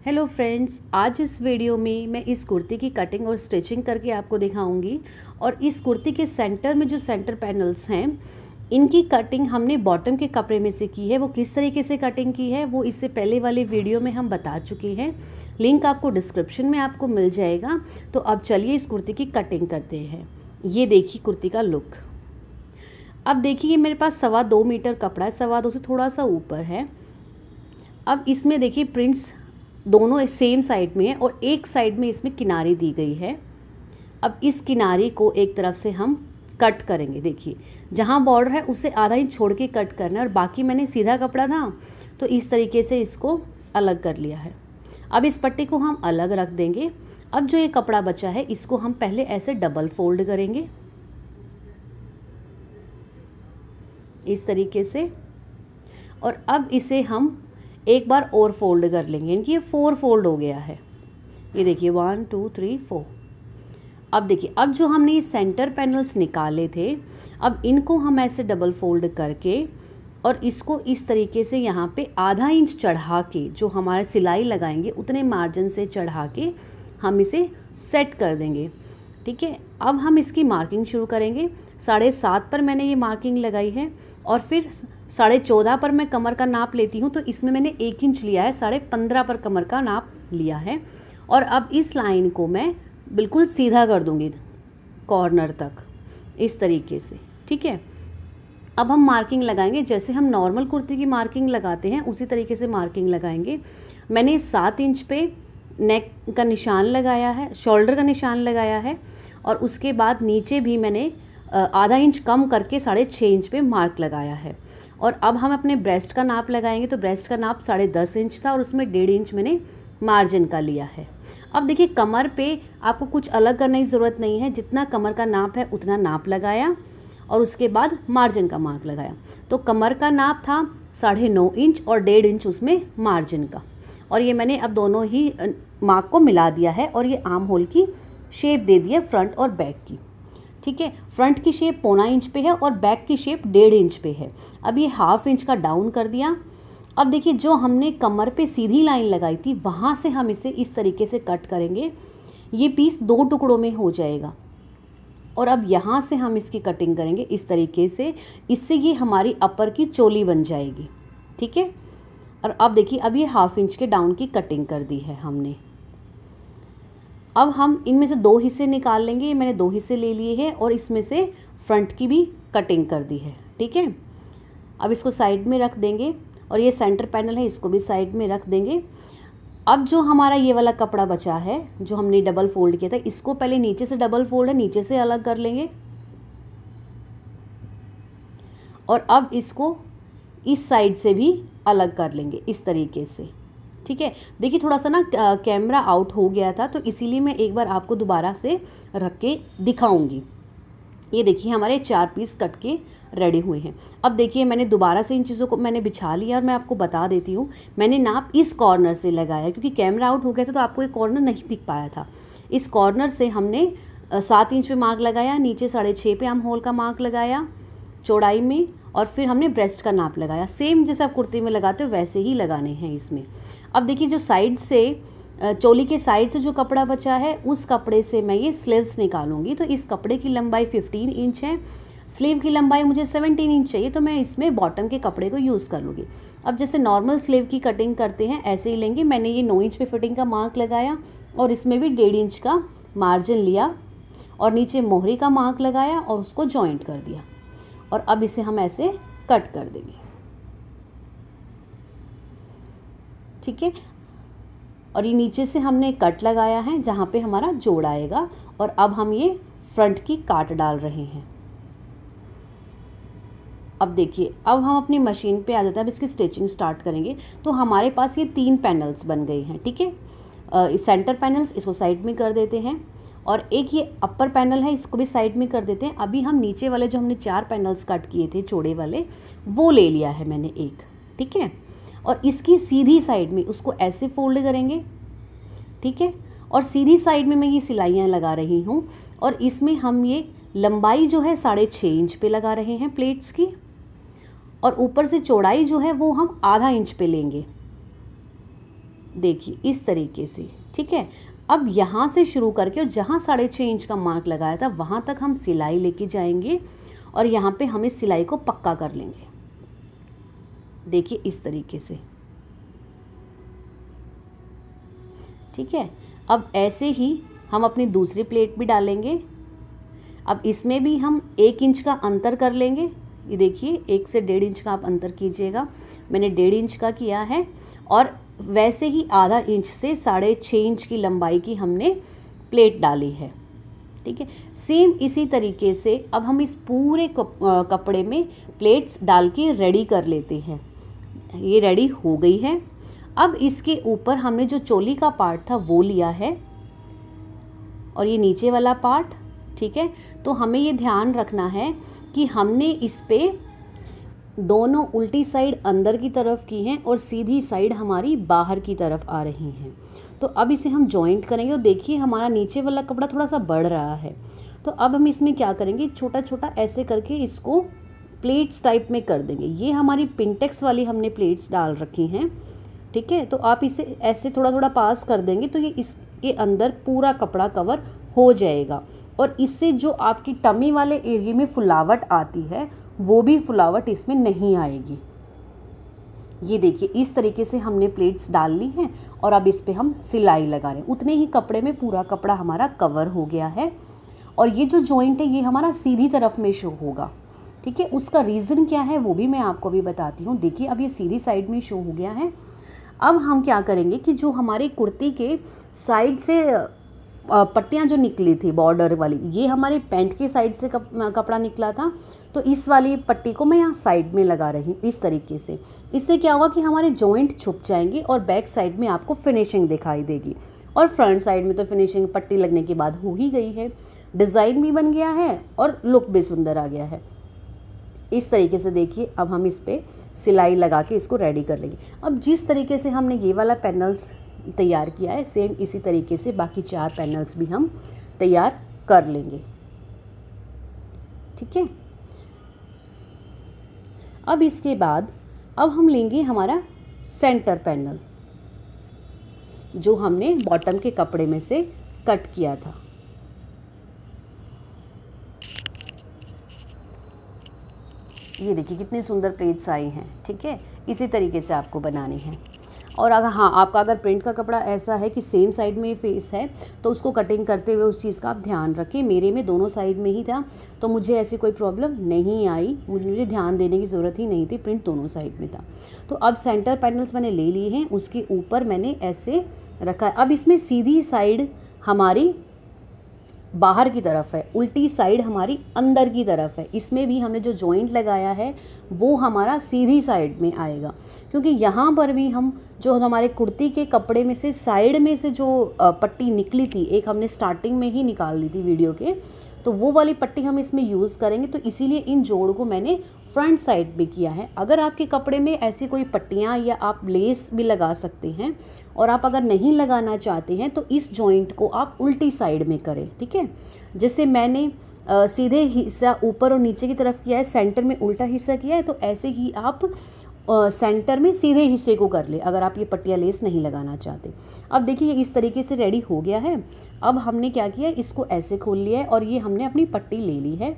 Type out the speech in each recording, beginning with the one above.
Hello friends, आज इस video में मैं इस कुर्ती की कटिंग और स्टिचिंग करके आपको दिखाऊंगी। और इस कुर्ती के सेंटर में जो सेंटर पैनल्स हैं, इनकी कटिंग हमने बॉटम के कपड़े में से की है। वो किस तरीके से कटिंग की है वो इससे पहले वाले वीडियो में हम बता चुके हैं। लिंक आपको डिस्क्रिप्शन में आपको मिल जाएगा। तो अब चलिए इस कुर्ती की कटिंग करते हैं। ये देखिए कुर्ती का लुक। अब देखिए मेरे पास 2.25 मीटर कपड़ा है, 2.25 से थोड़ा सा ऊपर है। अब इसमें देखिए प्रिंट्स दोनों सेम साइड में है और एक साइड में इसमें किनारी दी गई है। अब इस किनारी को एक तरफ से हम कट करेंगे। देखिए जहाँ बॉर्डर है उससे आधा इंच छोड़ के कट करना है, और बाकी मैंने सीधा कपड़ा था तो इस तरीके से इसको अलग कर लिया है। अब इस पट्टी को हम अलग रख देंगे। अब जो ये कपड़ा बचा है इसको हम पहले ऐसे डबल फोल्ड करेंगे इस तरीके से, और अब इसे हम एक बार और फोल्ड कर लेंगे। इनकी ये 4 फोल्ड हो गया है। ये देखिए 1 2 3 4। अब देखिए अब जो हमने ये सेंटर पैनल्स निकाले थे, अब इनको हम ऐसे डबल फोल्ड करके और इसको इस तरीके से यहाँ पे आधा इंच चढ़ा के, जो हमारे सिलाई लगाएंगे उतने मार्जिन से चढ़ा के हम इसे सेट कर देंगे। ठीक है, अब हम इसकी मार्किंग शुरू करेंगे। 7.5 पर मैंने ये मार्किंग लगाई है, और फिर 14.5 पर मैं कमर का नाप लेती हूँ, तो इसमें मैंने 1 इंच लिया है। 15.5 पर कमर का नाप लिया है। और अब इस लाइन को मैं बिल्कुल सीधा कर दूँगी कॉर्नर तक इस तरीके से। ठीक है, अब हम मार्किंग लगाएंगे जैसे हम नॉर्मल कुर्ती की मार्किंग लगाते हैं, उसी तरीके से मार्किंग लगाएंगे। मैंने 7 इंच पे नेक का निशान लगाया है, शोल्डर का निशान लगाया है, और उसके बाद नीचे भी मैंने आधा इंच कम करके 6.5 इंच पे मार्क लगाया है। और अब हम अपने ब्रेस्ट का नाप लगाएंगे। तो ब्रेस्ट का नाप 10.5 इंच था और उसमें 1.5 इंच मैंने मार्जिन का लिया है। अब देखिए कमर पे आपको कुछ अलग करने की ज़रूरत नहीं है। जितना कमर का नाप है उतना नाप लगाया और उसके बाद मार्जिन का मार्क लगाया। तो कमर का नाप था 9.5 इंच और 1.5 इंच उसमें मार्जिन का। और ये मैंने अब दोनों ही मार्क को मिला दिया है और ये आर्म होल की शेप दे दी है फ्रंट और बैक की। ठीक है, फ्रंट की शेप 0.25 इंच पे है और बैक की शेप 1.5 इंच पे है। अब ये 1/2 इंच का डाउन कर दिया। अब देखिए जो हमने कमर पे सीधी लाइन लगाई थी वहाँ से हम इसे इस तरीके से कट करेंगे। ये पीस 2 टुकड़ों में हो जाएगा। और अब यहाँ से हम इसकी कटिंग करेंगे इस तरीके से। इससे ये हमारी अपर की चोली बन जाएगी। ठीक है, और अब देखिए अब ये 1/2 इंच के डाउन की कटिंग कर दी है हमने। अब हम इनमें से 2 हिस्से निकाल लेंगे। मैंने 2 हिस्से ले लिए हैं और इसमें से फ्रंट की भी कटिंग कर दी है। ठीक है, अब इसको साइड में रख देंगे और ये सेंटर पैनल है इसको भी साइड में रख देंगे। अब जो हमारा ये वाला कपड़ा बचा है जो हमने डबल फोल्ड किया था, इसको पहले नीचे से डबल फोल्ड है, नीचे से अलग कर लेंगे। और अब इसको इस साइड से भी अलग कर लेंगे इस तरीके से। ठीक है, देखिए थोड़ा सा ना कैमरा आउट हो गया था तो इसीलिए मैं एक बार आपको दोबारा से रख के दिखाऊंगी। ये देखिए हमारे 4 पीस कट के रेडी हुए हैं। अब देखिए मैंने दोबारा से इन चीज़ों को मैंने बिछा लिया और मैं आपको बता देती हूँ। मैंने नाप इस कॉर्नर से लगाया क्योंकि कैमरा आउट हो गया था तो आपको ये कॉर्नर नहीं दिख पाया था। इस कॉर्नर से हमने 7 इंच पे मार्क लगाया, नीचे 6.5 पे हम होल का मार्क लगाया चौड़ाई में, और फिर हमने ब्रेस्ट का नाप लगाया। सेम जैसे आप कुर्ती में लगाते हो वैसे ही लगाने हैं इसमें। अब देखिए जो साइड से चोली के साइड से जो कपड़ा बचा है उस कपड़े से मैं ये स्लीव्स निकालूंगी। तो इस कपड़े की लंबाई 15 इंच है, स्लीव की लंबाई मुझे 17 इंच चाहिए, तो मैं इसमें बॉटम के कपड़े को यूज़ कर लूँगी। अब जैसे नॉर्मल स्लीव की कटिंग करते हैं ऐसे ही लेंगे। मैंने ये 9 इंच पे फिटिंग का मार्क लगाया और इसमें भी 1.5 इंच का मार्जिन लिया और नीचे मोहरी का मार्क लगाया और उसको जॉइंट कर दिया। और अब इसे हम ऐसे कट कर देंगे। ठीक है, और ये नीचे से हमने कट लगाया है जहाँ पे हमारा जोड़ आएगा। और अब हम ये फ्रंट की काट डाल रहे हैं। अब देखिए अब हम अपनी मशीन पे आ जाते हैं। अब इसकी स्टिचिंग स्टार्ट करेंगे। तो हमारे पास ये 3 पैनल्स बन गए हैं। ठीक है, सेंटर पैनल्स इसको साइड में कर देते हैं और एक ये अपर पैनल है इसको भी साइड में कर देते हैं। अभी हम नीचे वाले जो हमने 4 पैनल्स कट किए थे चौड़े वाले वो ले लिया है मैंने एक। ठीक है, और इसकी सीधी साइड में उसको ऐसे फोल्ड करेंगे। ठीक है, और सीधी साइड में मैं ये सिलाइयाँ लगा रही हूँ और इसमें हम ये लंबाई जो है 6.5 इंच पे लगा रहे हैं प्लेट्स की, और ऊपर से चौड़ाई जो है वो हम आधा इंच पे लेंगे। देखिए इस तरीके से, ठीक है। अब यहाँ से शुरू करके और जहाँ 6.5 इंच का मार्क लगाया था वहाँ तक हम सिलाई लेके जाएंगे और यहाँ पे हम इस सिलाई को पक्का कर लेंगे। देखिए इस तरीके से, ठीक है। अब ऐसे ही हम अपनी दूसरी प्लेट भी डालेंगे। अब इसमें भी हम 1 इंच का अंतर कर लेंगे। ये देखिए 1 से 1.5 इंच का आप अंतर कीजिएगा, मैंने 1.5 इंच का किया है। और वैसे ही आधा इंच से 6.5 इंच की लंबाई की हमने प्लेट डाली है, ठीक है। सेम इसी तरीके से अब हम इस पूरे कपड़े में प्लेट्स डाल के रेडी कर लेते हैं। ये रेडी हो गई है। अब इसके ऊपर हमने जो चोली का पार्ट था वो लिया है और ये नीचे वाला पार्ट, ठीक है। तो हमें ये ध्यान रखना है कि हमने इस पे दोनों उल्टी साइड अंदर की तरफ की हैं और सीधी साइड हमारी बाहर की तरफ आ रही हैं। तो अब इसे हम जॉइंट करेंगे और देखिए हमारा नीचे वाला कपड़ा थोड़ा सा बढ़ रहा है। तो अब हम इसमें क्या करेंगे, छोटा छोटा ऐसे करके इसको प्लेट्स टाइप में कर देंगे। ये हमारी पिंटेक्स वाली हमने प्लेट्स डाल रखी हैं, ठीक है। तो आप इसे ऐसे थोड़ा थोड़ा पास कर देंगे तो ये इसके अंदर पूरा कपड़ा कवर हो जाएगा और इससे जो आपकी टमी वाले एरिया में फुलावट आती है वो भी फुलावट इसमें नहीं आएगी। ये देखिए इस तरीके से हमने प्लेट्स डाल ली हैं और अब इस पे हम सिलाई लगा रहे हैं। उतने ही कपड़े में पूरा कपड़ा हमारा कवर हो गया है और ये जो जॉइंट है ये हमारा सीधी तरफ में शो होगा, ठीक है। उसका रीज़न क्या है वो भी मैं आपको भी बताती हूँ। देखिए अब ये सीधी साइड में शो हो गया है। अब हम क्या करेंगे कि जो हमारे कुर्ती के साइड से पट्टियाँ जो निकली थी बॉर्डर वाली, ये हमारे पैंट के साइड से कपड़ा निकला था, तो इस वाली पट्टी को मैं यहाँ साइड में लगा रही हूँ इस तरीके से। इससे क्या होगा कि हमारे जॉइंट छुप जाएंगे और बैक साइड में आपको फिनिशिंग दिखाई देगी और फ्रंट साइड में तो फिनिशिंग पट्टी लगने के बाद हो ही गई है। डिज़ाइन भी बन गया है और लुक भी सुंदर आ गया है। इस तरीके से देखिए अब हम इस पर सिलाई लगा के इसको रेडी कर लेंगे। अब जिस तरीके से हमने ये वाला पैनल्स तैयार किया है सेम इसी तरीके से बाकी 4 पैनल्स भी हम तैयार कर लेंगे, ठीक है। अब इसके बाद अब हम लेंगे हमारा सेंटर पैनल जो हमने बॉटम के कपड़े में से कट किया था। ये देखिए कितनी सुंदर प्लेट्स आई हैं, ठीक है। इसी तरीके से आपको बनानी है। और अगर हाँ आपका अगर प्रिंट का कपड़ा ऐसा है कि सेम साइड में फेस है तो उसको कटिंग करते हुए उस चीज़ का आप ध्यान रखें। मेरे में दोनों साइड में ही था तो मुझे ऐसी कोई प्रॉब्लम नहीं आई, मुझे ध्यान देने की ज़रूरत ही नहीं थी, प्रिंट दोनों साइड में था। तो अब सेंटर पैनल्स मैंने ले लिए हैं, उसके ऊपर मैंने ऐसे रखा है। अब इसमें सीधी साइड हमारी बाहर की तरफ है, उल्टी साइड हमारी अंदर की तरफ है। इसमें भी हमने जो जॉइंट लगाया है वो हमारा सीधी साइड में आएगा क्योंकि यहाँ पर भी हम जो हमारे कुर्ती के कपड़े में से साइड में से जो पट्टी निकली थी, एक हमने स्टार्टिंग में ही निकाल ली थी वीडियो के, तो वो वाली पट्टी हम इसमें यूज़ करेंगे। तो इसीलिए इन जोड़ को मैंने फ्रंट साइड भी किया है। अगर आपके कपड़े में ऐसी कोई पट्टियाँ या आप लेस भी लगा सकते हैं और आप अगर नहीं लगाना चाहते हैं तो इस जॉइंट को आप उल्टी साइड में करें, ठीक है। जैसे मैंने सीधे हिस्सा ऊपर और नीचे की तरफ किया है, सेंटर में उल्टा हिस्सा किया है, तो ऐसे ही आप सेंटर में सीधे हिस्से को कर ले अगर आप ये पट्टियाँ लेस नहीं लगाना चाहते। अब देखिए ये इस तरीके से रेडी हो गया है। अब हमने क्या किया, इसको ऐसे खोल लिया है और ये हमने अपनी पट्टी ले ली है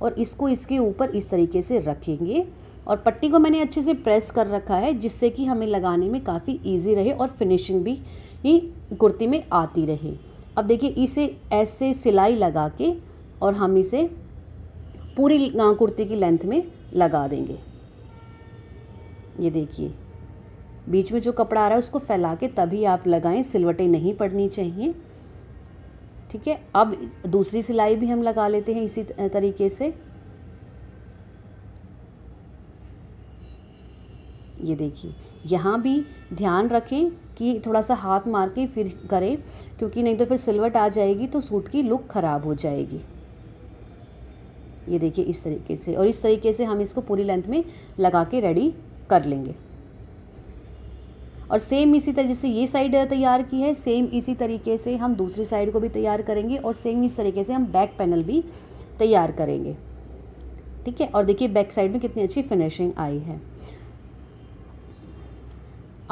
और इसको इसके ऊपर इस तरीके से रखेंगे और पट्टी को मैंने अच्छे से प्रेस कर रखा है जिससे कि हमें लगाने में काफ़ी ईजी रहे और फिनिशिंग भी ही कुर्ती में आती रहे। अब देखिए इसे ऐसे सिलाई लगा के और हम इसे पूरी कुर्ती की लेंथ में लगा देंगे। ये देखिए बीच में जो कपड़ा आ रहा है उसको फैला के तभी आप लगाएं, सिलवटें नहीं पड़नी चाहिए, ठीक है। अब दूसरी सिलाई भी हम लगा लेते हैं इसी तरीके से। ये देखिए यहाँ भी ध्यान रखें कि थोड़ा सा हाथ मार के फिर करें क्योंकि नहीं तो फिर सिलवट आ जाएगी तो सूट की लुक ख़राब हो जाएगी। ये देखिए इस तरीके से, और इस तरीके से हम इसको पूरी लेंथ में लगा के रेडी कर लेंगे। और सेम इसी तरीके से ये साइड तैयार की है, सेम इसी तरीके से हम दूसरी साइड को भी तैयार करेंगे और सेम इस तरीके से हम बैक पैनल भी तैयार करेंगे, ठीक है। और देखिए बैक साइड में कितनी अच्छी फिनिशिंग आई है।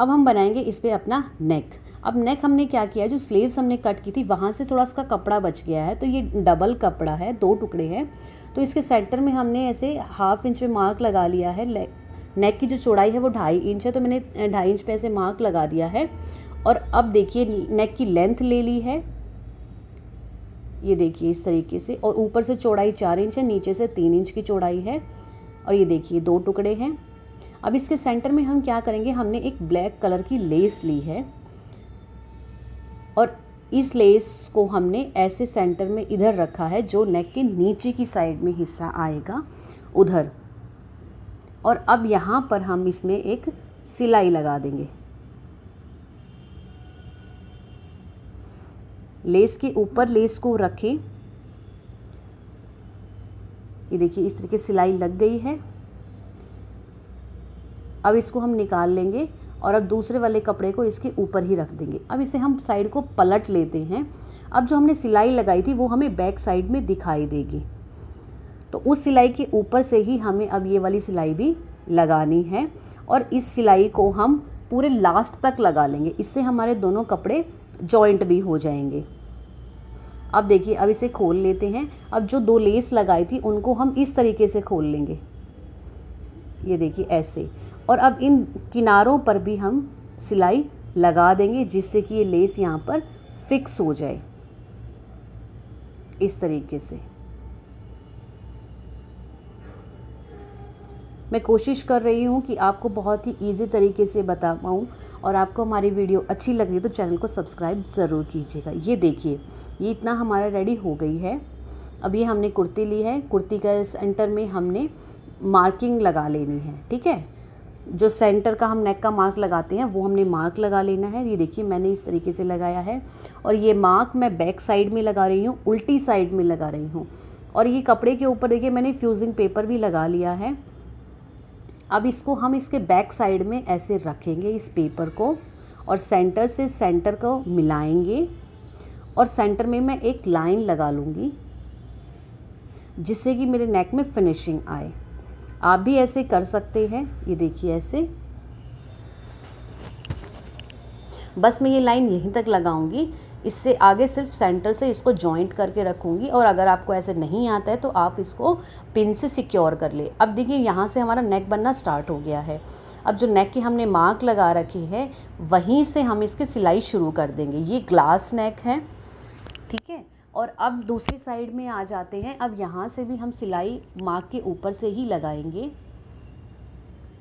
अब हम बनाएंगे इस पर अपना नेक। अब नेक हमने क्या किया, जो स्लीव्स हमने कट की थी वहाँ से थोड़ा सा कपड़ा बच गया है, तो ये डबल कपड़ा है, 2 टुकड़े हैं, तो इसके सेंटर में हमने ऐसे 1/2 इंच पे मार्क लगा लिया है। नेक की जो चौड़ाई है वो 2.5 इंच है, तो मैंने 2.5 इंच पे ऐसे मार्क लगा दिया है। और अब देखिए नेक की लेंथ ले ली है, ये देखिए इस तरीके से, और ऊपर से चौड़ाई 4 इंच है, नीचे से 3 इंच की चौड़ाई है, और ये देखिए 2 टुकड़े हैं। अब इसके सेंटर में हम क्या करेंगे, हमने एक ब्लैक कलर की लेस ली है, और इस लेस को हमने ऐसे सेंटर में इधर रखा है, जो नेक के नीचे की साइड में हिस्सा आएगा उधर। और अब यहाँ पर हम इसमें एक सिलाई लगा देंगे। लेस के ऊपर लेस को रखें, ये देखिए इस तरीके सिलाई लग गई है। अब इसको हम निकाल लेंगे और अब दूसरे वाले कपड़े को इसके ऊपर ही रख देंगे। अब इसे हम साइड को पलट लेते हैं। अब जो हमने सिलाई लगाई थी वो हमें बैक साइड में दिखाई देगी, तो उस सिलाई के ऊपर से ही हमें अब ये वाली सिलाई भी लगानी है, और इस सिलाई को हम पूरे लास्ट तक लगा लेंगे। इससे हमारे दोनों कपड़े जॉइंट भी हो जाएंगे। अब देखिए, अब इसे खोल लेते हैं। अब जो 2 लेस लगाई थी उनको हम इस तरीके से खोल लेंगे, ये देखिए ऐसे। और अब इन किनारों पर भी हम सिलाई लगा देंगे, जिससे कि ये लेस यहाँ पर फिक्स हो जाए इस तरीके से। मैं कोशिश कर रही हूँ कि आपको बहुत ही इजी तरीके से बता पाऊँ, और आपको हमारी वीडियो अच्छी लग रही है तो चैनल को सब्सक्राइब ज़रूर कीजिएगा। ये देखिए, ये इतना हमारा रेडी हो गई है। अब ये हमने कुर्ती ली है, कुर्ती का सेंटर में हमने मार्किंग लगा लेनी है, ठीक है। जो सेंटर का हम नेक का मार्क लगाते हैं वो हमने मार्क लगा लेना है। ये देखिए मैंने इस तरीके से लगाया है, और ये मार्क मैं बैक साइड में लगा रही हूँ, उल्टी साइड में लगा रही हूँ। और ये कपड़े के ऊपर देखिए मैंने फ्यूजिंग पेपर भी लगा लिया है। अब इसको हम इसके बैक साइड में ऐसे रखेंगे इस पेपर को, और सेंटर से सेंटर को मिलाएंगे, और सेंटर में मैं एक लाइन लगा लूँगी, जिससे कि मेरे नेक में फिनिशिंग आए। आप भी ऐसे कर सकते हैं, ये देखिए ऐसे। बस मैं ये लाइन यहीं तक लगाऊंगी, इससे आगे सिर्फ सेंटर से इसको जॉइंट करके रखूँगी। और अगर आपको ऐसे नहीं आता है तो आप इसको पिन से सिक्योर कर ले। अब देखिए यहाँ से हमारा नेक बनना स्टार्ट हो गया है। अब जो नेक के हमने मार्क लगा रखे हैं वहीं से हम इसकी सिलाई शुरू कर देंगे। ये ग्लास नेक है, ठीक है। और अब दूसरी साइड में आ जाते हैं। अब यहाँ से भी हम सिलाई मार्क के ऊपर से ही लगाएंगे।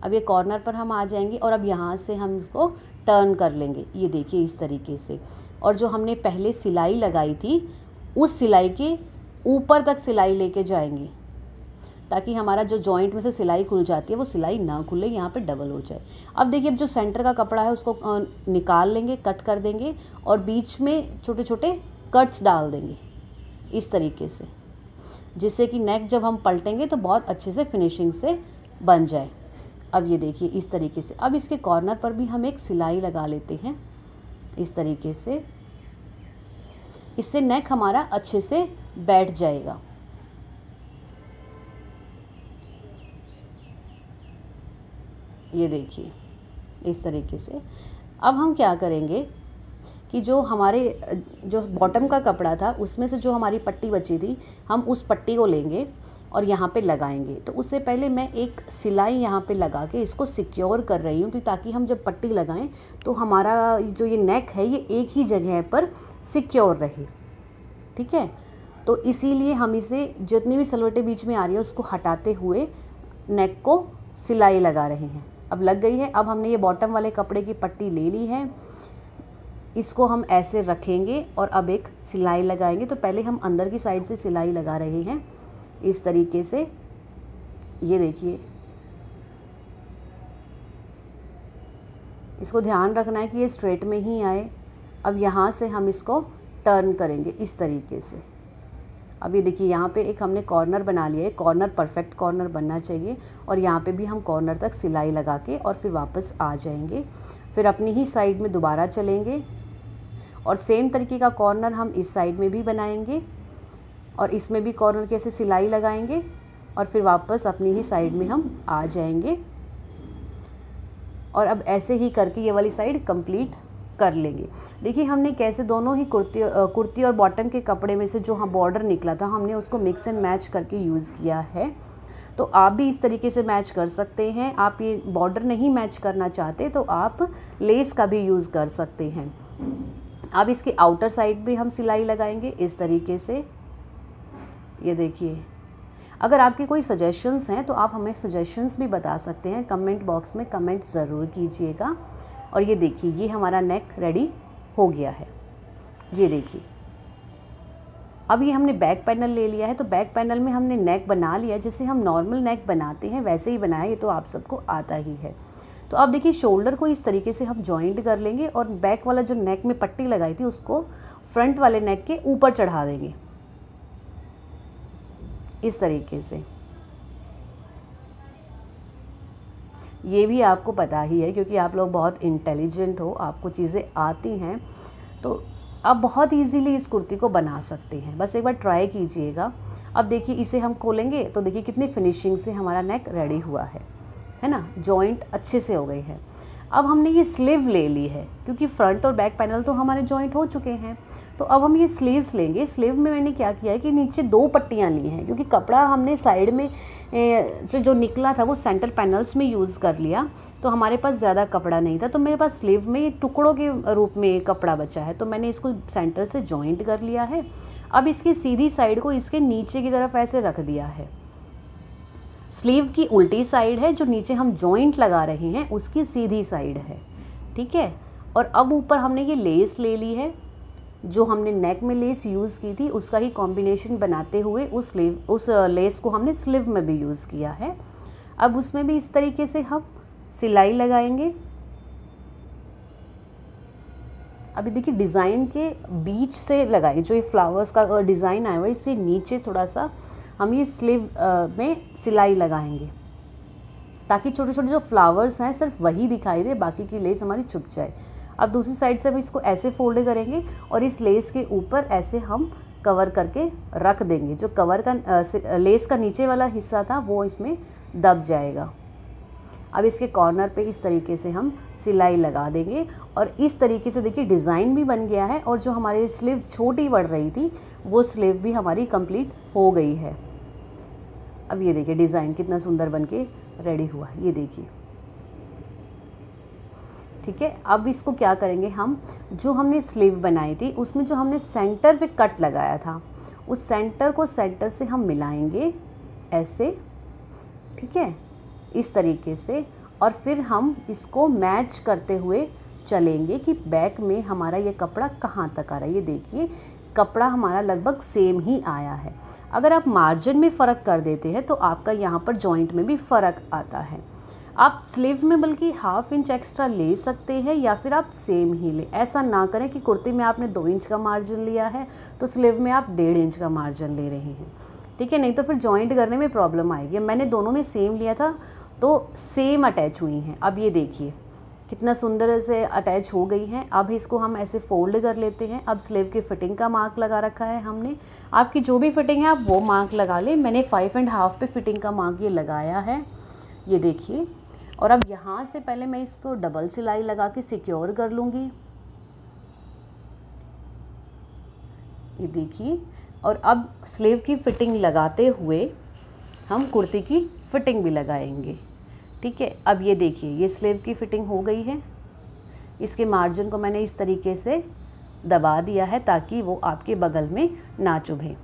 अब ये कॉर्नर पर हम आ जाएंगे, और अब यहाँ से हम इसको टर्न कर लेंगे, ये देखिए इस तरीके से। और जो हमने पहले सिलाई लगाई थी उस सिलाई के ऊपर तक सिलाई लेके जाएंगे, ताकि हमारा जो जॉइंट में से सिलाई खुल जाती है वो सिलाई ना खुले, यहाँ पे डबल हो जाए। अब देखिए, अब जो सेंटर का कपड़ा है उसको निकाल लेंगे, कट कर देंगे, और बीच में छोटे छोटे कट्स डाल देंगे इस तरीके से, जिससे कि नेक जब हम पलटेंगे तो बहुत अच्छे से फिनिशिंग से बन जाए। अब ये देखिए इस तरीके से। अब इसके कॉर्नर पर भी हम एक सिलाई लगा लेते हैं इस तरीके से, इससे नेक हमारा अच्छे से बैठ जाएगा। ये देखिए इस तरीके से। अब हम क्या करेंगे कि जो बॉटम का कपड़ा था उसमें से जो हमारी पट्टी बची थी, हम उस पट्टी को लेंगे और यहाँ पे लगाएंगे। तो उससे पहले मैं एक सिलाई यहाँ पे लगा के इसको सिक्योर कर रही हूँ, ताकि हम जब पट्टी लगाएं तो हमारा जो ये नेक है ये एक ही जगह पर सिक्योर रहे, ठीक है। तो इसीलिए हम इसे जितनी भी सलवटें बीच में आ रही है उसको हटाते हुए नेक को सिलाई लगा रहे हैं। अब लग गई है। अब हमने ये बॉटम वाले कपड़े की पट्टी ले ली है, इसको हम ऐसे रखेंगे और अब एक सिलाई लगाएंगे। तो पहले हम अंदर की साइड से सिलाई लगा रहे हैं इस तरीके से, ये देखिए। इसको ध्यान रखना है कि ये स्ट्रेट में ही आए। अब यहाँ से हम इसको टर्न करेंगे इस तरीके से। अब ये देखिए यहाँ पे एक हमने कॉर्नर बना लिया है, कॉर्नर परफेक्ट कॉर्नर बनना चाहिए, और यहाँ पे भी हम कॉर्नर तक सिलाई लगा के और फिर वापस आ जाएंगे। फिर अपनी ही साइड में दोबारा चलेंगे और सेम तरीके का कॉर्नर हम इस साइड में भी बनाएंगे, और इसमें भी कॉर्नर के ऐसे सिलाई लगाएंगे और फिर वापस अपनी ही साइड में हम आ जाएंगे। और अब ऐसे ही करके ये वाली साइड कंप्लीट कर लेंगे। देखिए हमने कैसे दोनों ही कुर्ती और बॉटम के कपड़े में से जो हाँ बॉर्डर निकला था हमने उसको मिक्स एंड मैच करके यूज़ किया है। तो आप भी इस तरीके से मैच कर सकते हैं। आप ये बॉर्डर नहीं मैच करना चाहते तो आप लेस का भी यूज़ कर सकते हैं। अब इसके आउटर साइड भी हम सिलाई लगाएंगे इस तरीके से। ये देखिए, अगर आपके कोई सजेशंस हैं तो आप हमें सजेशंस भी बता सकते हैं, कमेंट बॉक्स में कमेंट ज़रूर कीजिएगा। और ये देखिए, ये हमारा नेक रेडी हो गया है। ये देखिए, अब ये हमने बैक पैनल ले लिया है, तो बैक पैनल में हमने नेक बना लिया, जैसे हम नॉर्मल नेक बनाते हैं वैसे ही बनाया, ये तो आप सबको आता ही है। तो अब देखिए शोल्डर को इस तरीके से हम जॉइंट कर लेंगे और बैक वाला जो नेक में पट्टी लगाई थी उसको फ्रंट वाले नेक के ऊपर चढ़ा देंगे इस तरीके से। ये भी आपको पता ही है क्योंकि आप लोग बहुत इंटेलिजेंट हो, आपको चीज़ें आती हैं, तो आप बहुत इजीली इस कुर्ती को बना सकते हैं। बस एक बार ट्राई कीजिएगा। अब देखिए इसे हम खोलेंगे तो देखिए कितनी फिनिशिंग से हमारा नेक रेडी हुआ है ना, जॉइंट अच्छे से हो गई है। अब हमने ये स्लीव ले ली है क्योंकि फ्रंट और बैक पैनल तो हमारे जॉइंट हो चुके हैं। तो अब हम ये स्लीव्स लेंगे। स्लीव में मैंने क्या किया है कि नीचे 2 पट्टियाँ ली हैं क्योंकि कपड़ा हमने साइड में से जो निकला था वो सेंटर पैनल्स में यूज़ कर लिया, तो हमारे पास ज़्यादा कपड़ा नहीं था। तो मेरे पास स्लीव में ये टुकड़ों के रूप में कपड़ा बचा है, तो मैंने इसको सेंटर से जॉइंट कर लिया है। अब इसकी सीधी साइड को इसके नीचे की तरफ ऐसे रख दिया है। स्लीव की उल्टी साइड है, जो नीचे हम जॉइंट लगा रहे हैं उसकी सीधी साइड है, ठीक है। और अब ऊपर हमने ये लेस ले ली है, जो हमने नेक में लेस यूज़ की थी उसका ही कॉम्बिनेशन बनाते हुए उस लेस को हमने स्लीव में भी यूज़ किया है। अब उसमें भी इस तरीके से हम सिलाई लगाएंगे। अभी देखिए डिज़ाइन के बीच से लगाएं, जो ये फ्लावर्स का डिज़ाइन आया हुआ है इससे नीचे थोड़ा सा हम ये स्लीव में सिलाई लगाएंगे ताकि छोटे छोटे जो फ्लावर्स हैं सिर्फ वही दिखाई दे, बाकी की लेस हमारी छुप जाए। अब दूसरी साइड से भी इसको ऐसे फोल्ड करेंगे और इस लेस के ऊपर ऐसे हम कवर करके रख देंगे। जो कवर का लेस का नीचे वाला हिस्सा था वो इसमें दब जाएगा। अब इसके कॉर्नर पे इस तरीके से हम सिलाई लगा देंगे और इस तरीके से देखिए डिज़ाइन भी बन गया है और जो हमारी स्लीव छोटी बढ़ रही थी वो स्लीव भी हमारी कंप्लीट हो गई है। अब ये देखिए डिज़ाइन कितना सुंदर बन के रेडी हुआ है, ये देखिए, ठीक है। अब इसको क्या करेंगे, हम जो हमने स्लीव बनाई थी उसमें जो हमने सेंटर पे कट लगाया था उस सेंटर को सेंटर से हम मिलाएंगे ऐसे, ठीक है, इस तरीके से। और फिर हम इसको मैच करते हुए चलेंगे कि बैक में हमारा ये कपड़ा कहाँ तक आ रहा है। ये देखिए कपड़ा हमारा लगभग सेम ही आया है। अगर आप मार्जिन में फ़र्क कर देते हैं तो आपका यहाँ पर जॉइंट में भी फ़र्क आता है। आप स्लीव में बल्कि ½ इंच एक्स्ट्रा ले सकते हैं या फिर आप सेम ही ले। ऐसा ना करें कि कुर्ती में आपने 2 इंच का मार्जिन लिया है तो स्लीव में आप 1.5 इंच का मार्जिन ले रहे हैं, ठीक है, नहीं तो फिर जॉइंट करने में प्रॉब्लम आएगी। मैंने दोनों में सेम लिया था तो सेम अटैच हुई हैं। अब ये देखिए कितना सुंदर से अटैच हो गई हैं। अब इसको हम ऐसे फोल्ड कर लेते हैं। अब स्लीव की फिटिंग का मार्क लगा रखा है हमने, आपकी जो भी फिटिंग है आप वो मार्क लगा लें। मैंने 5.5 पे फिटिंग का मार्क ये लगाया है, ये देखिए। और अब यहाँ से पहले मैं इसको डबल सिलाई लगा के सिक्योर कर लूँगी, ये देखिए। और अब स्लीव की फिटिंग लगाते हुए हम कुर्ती की फिटिंग भी लगाएंगे, ठीक है। अब ये देखिए ये स्लीव की फिटिंग हो गई है। इसके मार्जिन को मैंने इस तरीके से दबा दिया है ताकि वो आपके बगल में ना चुभे,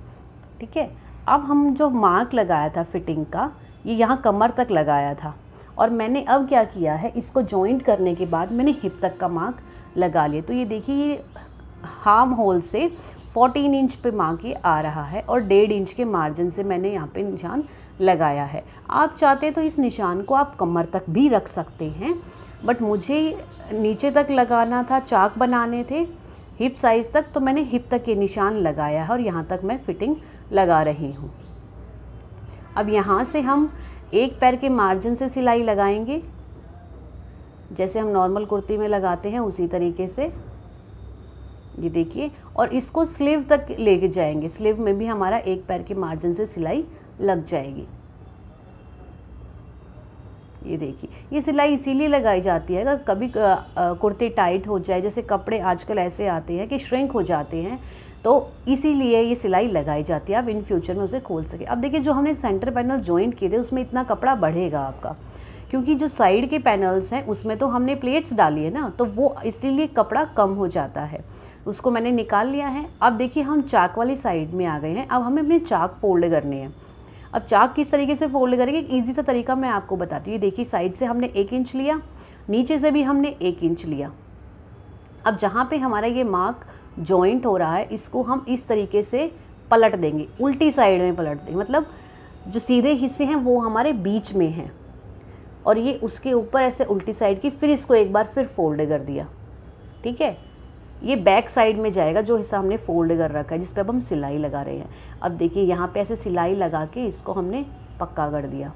ठीक है। अब हम जो मार्क लगाया था फिटिंग का, ये यहाँ कमर तक लगाया था और मैंने अब क्या किया है, इसको जॉइंट करने के बाद मैंने हिप तक का मार्क लगा लिया। तो ये देखिए ये हार्म होल से 14 इंच पे मार्क ये आ रहा है और 1.5 इंच के मार्जिन से मैंने यहाँ पे निशान लगाया है। आप चाहते तो इस निशान को आप कमर तक भी रख सकते हैं, बट मुझे नीचे तक लगाना था, चाक बनाने थे हिप साइज़ तक, तो मैंने हिप तक ये निशान लगाया है और यहाँ तक मैं फिटिंग लगा रही हूँ। अब यहाँ से हम एक पैर के मार्जिन से सिलाई लगाएंगे, जैसे हम नॉर्मल कुर्ती में लगाते हैं उसी तरीके से, ये देखिए। और इसको स्लीव तक लेके जाएंगे, स्लीव में भी हमारा एक पैर के मार्जिन से सिलाई लग जाएगी, ये देखिए, ये सिलाई इसीलिए लगाई जाती है अगर कभी कुर्ती टाइट हो जाए, जैसे कपड़े आजकल ऐसे आते हैं कि श्रिंक हो जाते हैं, तो इसीलिए ये सिलाई लगाई जाती है, आप इन फ्यूचर में उसे खोल सके। अब देखिए जो हमने सेंटर पैनल जॉइंट किए थे उसमें इतना कपड़ा बढ़ेगा आपका, क्योंकि जो साइड के पैनल्स हैं उसमें तो हमने प्लेट्स डाली है ना, तो वो इसलिए कपड़ा कम हो जाता है। उसको मैंने निकाल लिया है। अब देखिए हम चाक वाली साइड में आ गए हैं। अब हमें अपने चाक फोल्ड करने हैं। अब चाक किस तरीके से फोल्ड करेंगे, एक ईजी सा तरीका मैं आपको बताती हूँ। ये देखिए साइड से हमने 1 इंच लिया, नीचे से भी हमने 1 इंच लिया। अब जहाँ पे हमारा ये मार्क जॉइंट हो रहा है इसको हम इस तरीके से पलट देंगे, उल्टी साइड में पलट देंगे, मतलब जो सीधे हिस्से हैं वो हमारे बीच में हैं और ये उसके ऊपर ऐसे उल्टी साइड की, फिर इसको एक बार फिर फोल्ड कर दिया। ठीक है, ये बैक साइड में जाएगा जो हिस्सा हमने फोल्ड कर रखा है, जिस पे अब हम सिलाई लगा रहे हैं। अब देखिए यहाँ पे ऐसे सिलाई लगा के इसको हमने पक्का कर दिया।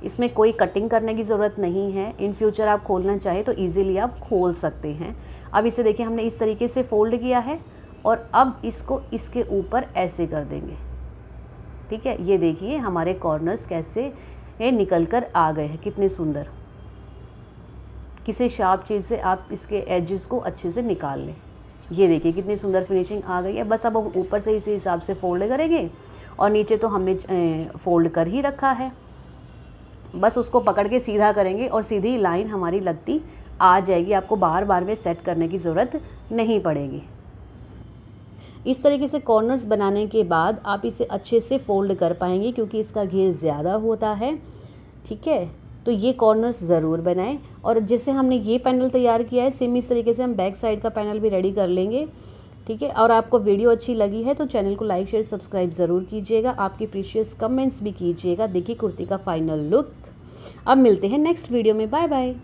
इसमें कोई कटिंग करने की ज़रूरत नहीं है। इन फ्यूचर आप खोलना चाहें तो इजीली आप खोल सकते हैं। अब इसे देखिए हमने इस तरीके से फोल्ड किया है और अब इसको इसके ऊपर ऐसे कर देंगे। ठीक है, ये देखिए हमारे कॉर्नर्स कैसे निकल कर आ गए हैं, कितने सुंदर। किसी शार्प चीज़ से आप इसके एजेस को अच्छे से निकाल लें। ये देखिए कितनी सुंदर फिनिशिंग आ गई है। बस अब हम ऊपर से इसी हिसाब से फोल्ड करेंगे और नीचे तो हमने फोल्ड कर ही रखा है, बस उसको पकड़ के सीधा करेंगे और सीधी लाइन हमारी लगती आ जाएगी। आपको बार बार में सेट करने की ज़रूरत नहीं पड़ेगी। इस तरीके से कॉर्नर्स बनाने के बाद आप इसे अच्छे से फोल्ड कर पाएंगे क्योंकि इसका घेर ज़्यादा होता है। ठीक है, तो ये कॉर्नर्स ज़रूर बनाएं। और जैसे हमने ये पैनल तैयार किया है सेम इस तरीके से हम बैक साइड का पैनल भी रेडी कर लेंगे। ठीक है, और आपको वीडियो अच्छी लगी है तो चैनल को लाइक शेयर सब्सक्राइब ज़रूर कीजिएगा। आपकी प्रीशियस कमेंट्स भी कीजिएगा। देखिए कुर्ती का फाइनल लुक। अब मिलते हैं नेक्स्ट वीडियो में। Bye bye.